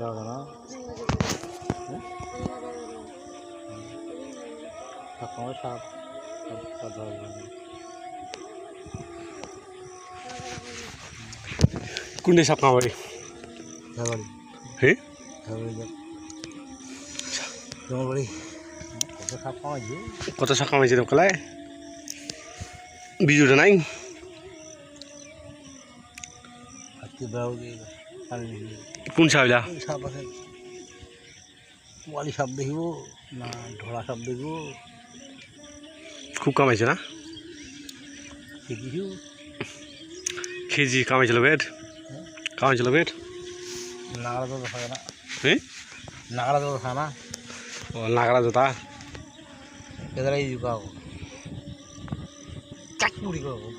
যাবে না সবসময় সাপ কোনটা সাপ কামড়ে ঝাগড়ি হ্যাঁ ঝাগড়ি তোমার বাড়ি কত সাপ কামাইছে কত সাপ কামাইছে তো কলায় বিজুটা নাই আজকে বেড়াও দিয়ে পানি কোন সাপলা সাপ আছে পোয়ালি সাপ দেখিব না ঢোলা সাপ দেখিব খুব কামাইছে না দেখিছো কেজি কামাইছিল বেড কামাইছিল বেড নাগরা তো দেখা না হ্যাঁ নাগরা তো দেখা না ও নাগরা জোতা এদারাই জুকাও চাকুরি করো